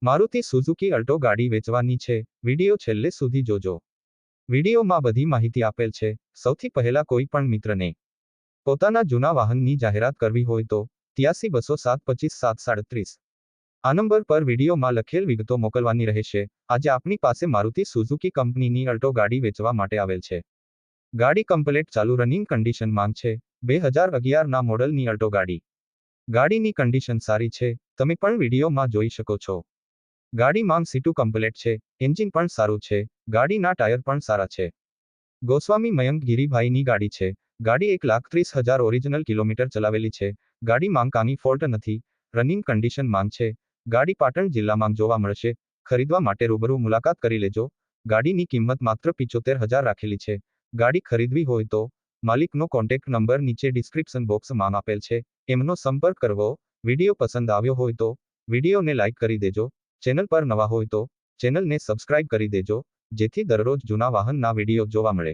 Maruti Suzuki Alto ગાડી વેચવાની છે. વિડિયો છેલ્લે સુધી જોજો. વિડિયોમાં બધી માહિતી આપેલ છે. સૌથી પહેલા કોઈ પણ મિત્રને પોતાના જૂના વાહનની જાહેરાત કરવી હોય તો 8320725737. આ નંબર પર વિડિયોમાં લખેલ વિગતો મોકલવાની રહેશે. આજે આપણી પાસે મારુતિ સુઝુકી કંપનીની અલ્ટો ગાડી વેચવા માટે આવેલ છે. ગાડી કમ્પ્લેટ ચાલુ રનિંગ કન્ડિશનમાં છે. 2011ના મોડલની અલ્ટો ગાડી. ગાડીની કન્ડિશન સારી છે. તમે પણ વિડિયોમાં જોઈ શકો છો. ગાડીમાં સીટું કમ્પ્લેટ છે. એન્જિન પણ સારું છે. ગાડીના ટાયર પણ સારા છે. ગોસ્વામી મયંક ગિરીભાઈની ગાડી છે. ગાડી 1,30,000 ઓરિજિનલ કિલોમીટર ચલાવેલી છે. ગાડીમાં કાંઈ ફોલ્ટ નથી. રનિંગ કન્ડિશનમાં છે. ગાડી પાટણ જિલ્લામાં જોવા મળશે. ખરીદવા માટે રૂબરૂ મુલાકાત કરી લેજો. ગાડીની કિંમત માત્ર 75,000 રાખેલી છે. ગાડી ખરીદવી હોય તો માલિકનો કોન્ટેક્ટ નંબર નીચે ડિસ્ક્રિપ્શન બોક્સમાં આપેલ છે. એમનો સંપર્ક કરવો. વિડિયો પસંદ આવ્યો હોય તો વિડિયોને લાઇક કરી દેજો. ચેનલ પર નવા હોય તો ચેનલને સબસ્ક્રાઇબ કરી દેજો, જેથી દરરોજ જૂના વાહનના વિડિયો જોવા મળે.